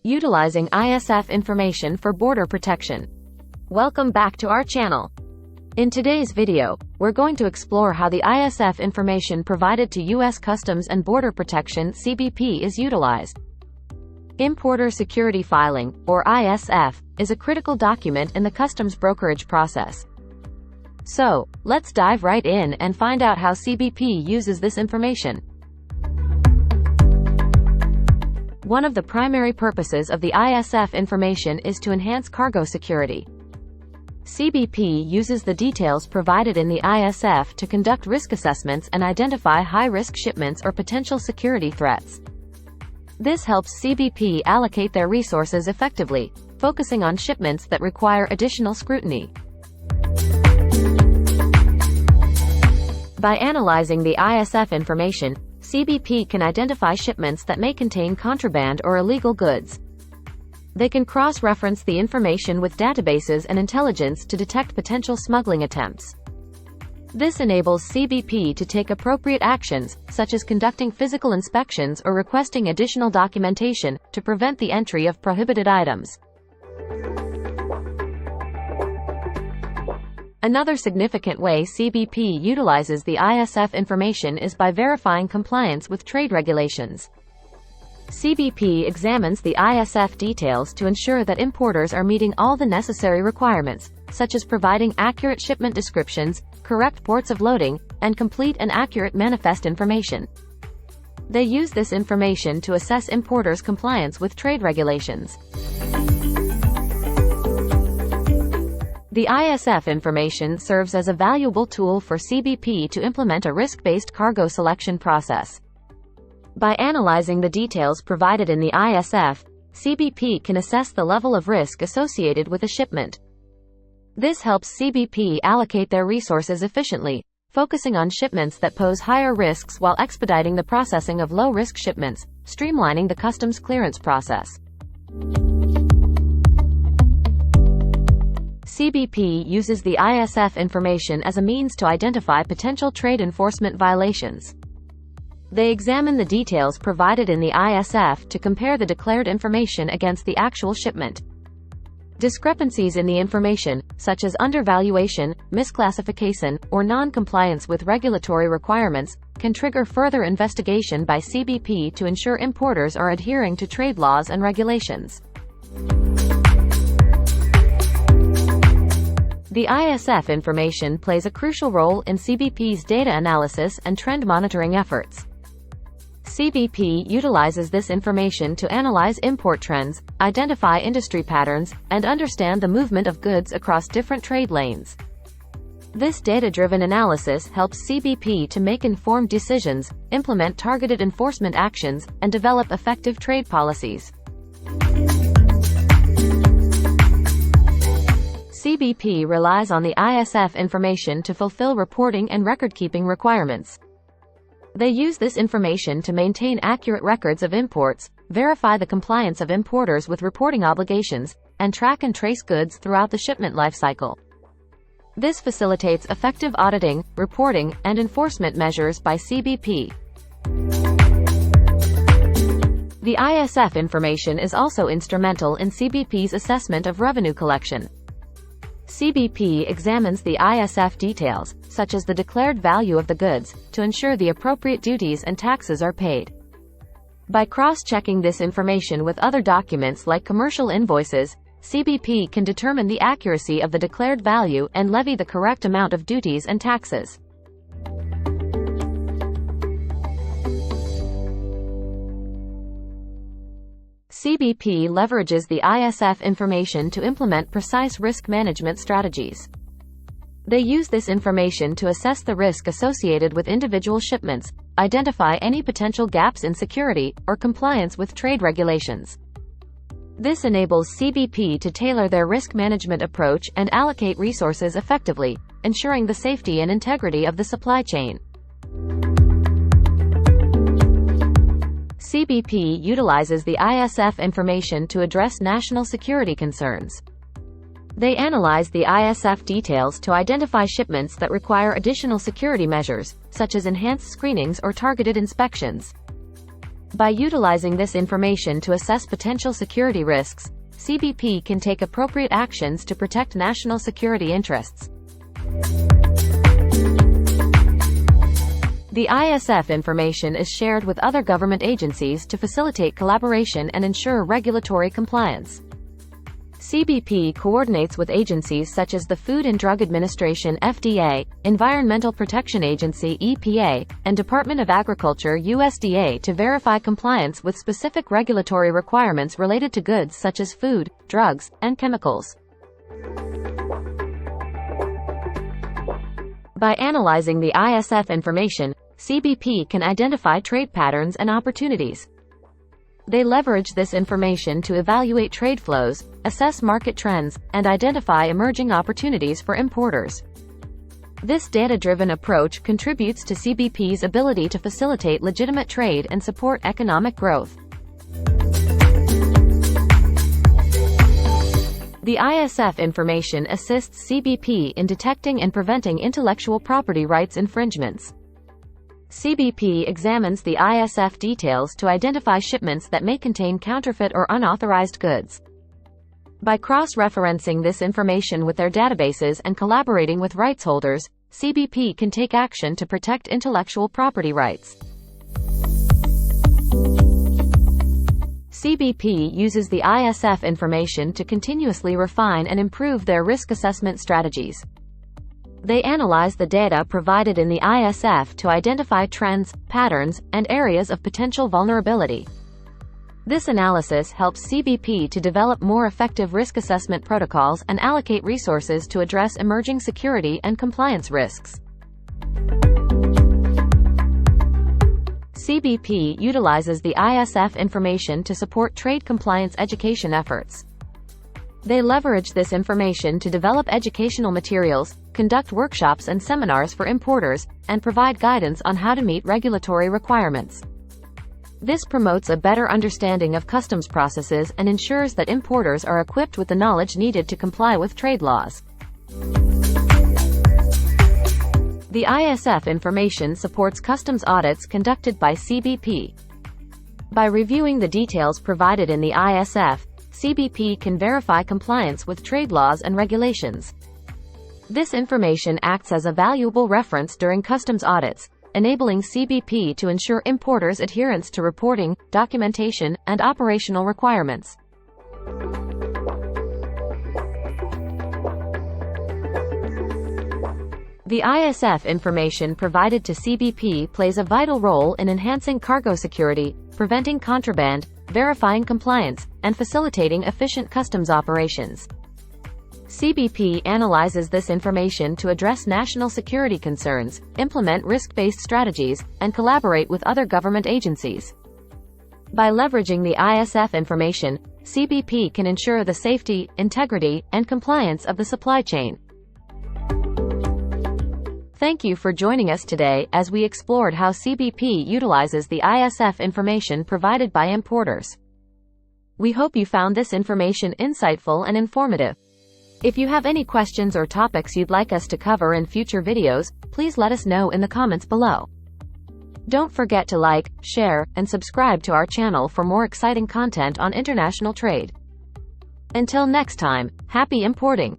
Utilizing ISF information for border protection. Welcome back to our channel. In today's video, we're going to explore how the ISF information provided to U.S. Customs and Border Protection (CBP) is utilized. Importer Security Filing, or ISF, is a critical document in the customs brokerage process. So, let's dive right in and find out how CBP uses this information. One of the primary purposes of the ISF information is to enhance cargo security. CBP uses the details provided in the ISF to conduct risk assessments and identify high-risk shipments or potential security threats. This helps CBP allocate their resources effectively, focusing on shipments that require additional scrutiny. By analyzing the ISF information, CBP can identify shipments that may contain contraband or illegal goods. They can cross-reference the information with databases and intelligence to detect potential smuggling attempts. This enables CBP to take appropriate actions, such as conducting physical inspections or requesting additional documentation, to prevent the entry of prohibited items. Another significant way CBP utilizes the ISF information is by verifying compliance with trade regulations. CBP examines the ISF details to ensure that importers are meeting all the necessary requirements, such as providing accurate shipment descriptions, correct ports of loading, and complete and accurate manifest information. They use this information to assess importers' compliance with trade regulations. The ISF information serves as a valuable tool for CBP to implement a risk-based cargo selection process. By analyzing the details provided in the ISF, CBP can assess the level of risk associated with a shipment. This helps CBP allocate their resources efficiently, focusing on shipments that pose higher risks while expediting the processing of low-risk shipments, streamlining the customs clearance process. CBP uses the ISF information as a means to identify potential trade enforcement violations. They examine the details provided in the ISF to compare the declared information against the actual shipment. Discrepancies in the information, such as undervaluation, misclassification, or non-compliance with regulatory requirements, can trigger further investigation by CBP to ensure importers are adhering to trade laws and regulations. The ISF information plays a crucial role in CBP's data analysis and trend monitoring efforts. CBP utilizes this information to analyze import trends, identify industry patterns, and understand the movement of goods across different trade lanes. This data-driven analysis helps CBP to make informed decisions, implement targeted enforcement actions, and develop effective trade policies. CBP relies on the ISF information to fulfill reporting and record-keeping requirements. They use this information to maintain accurate records of imports, verify the compliance of importers with reporting obligations, and track and trace goods throughout the shipment lifecycle. This facilitates effective auditing, reporting, and enforcement measures by CBP. The ISF information is also instrumental in CBP's assessment of revenue collection. CBP examines the ISF details, such as the declared value of the goods, to ensure the appropriate duties and taxes are paid. By cross-checking this information with other documents like commercial invoices, CBP can determine the accuracy of the declared value and levy the correct amount of duties and taxes. CBP leverages the ISF information to implement precise risk management strategies. They use this information to assess the risk associated with individual shipments, identify any potential gaps in security, or compliance with trade regulations. This enables CBP to tailor their risk management approach and allocate resources effectively, ensuring the safety and integrity of the supply chain. CBP utilizes the ISF information to address national security concerns. They analyze the ISF details to identify shipments that require additional security measures, such as enhanced screenings or targeted inspections. By utilizing this information to assess potential security risks, CBP can take appropriate actions to protect national security interests. The ISF information is shared with other government agencies to facilitate collaboration and ensure regulatory compliance. CBP coordinates with agencies such as the Food and Drug Administration (FDA), Environmental Protection Agency (EPA), and Department of Agriculture (USDA) to verify compliance with specific regulatory requirements related to goods such as food, drugs, and chemicals. By analyzing the ISF information, CBP can identify trade patterns and opportunities. They leverage this information to evaluate trade flows, assess market trends, and identify emerging opportunities for importers. This data-driven approach contributes to CBP's ability to facilitate legitimate trade and support economic growth. The ISF information assists CBP in detecting and preventing intellectual property rights infringements. CBP examines the ISF details to identify shipments that may contain counterfeit or unauthorized goods. By cross-referencing this information with their databases and collaborating with rights holders, CBP can take action to protect intellectual property rights. CBP uses the ISF information to continuously refine and improve their risk assessment strategies. They analyze the data provided in the ISF to identify trends, patterns, and areas of potential vulnerability. This analysis helps CBP to develop more effective risk assessment protocols and allocate resources to address emerging security and compliance risks. CBP utilizes the ISF information to support trade compliance education efforts. They leverage this information to develop educational materials, conduct workshops and seminars for importers, and provide guidance on how to meet regulatory requirements. This promotes a better understanding of customs processes and ensures that importers are equipped with the knowledge needed to comply with trade laws. The ISF information supports customs audits conducted by CBP. By reviewing the details provided in the ISF, CBP can verify compliance with trade laws and regulations. This information acts as a valuable reference during customs audits, enabling CBP to ensure importers' adherence to reporting, documentation, and operational requirements. The ISF information provided to CBP plays a vital role in enhancing cargo security, preventing contraband, verifying compliance, and facilitating efficient customs operations. CBP analyzes this information to address national security concerns, implement risk-based strategies, and collaborate with other government agencies. By leveraging the ISF information, CBP can ensure the safety, integrity, and compliance of the supply chain. Thank you for joining us today as we explored how CBP utilizes the ISF information provided by importers. We hope you found this information insightful and informative. If you have any questions or topics you'd like us to cover in future videos, please let us know in the comments below. Don't forget to like, share, and subscribe to our channel for more exciting content on international trade. Until next time, happy importing!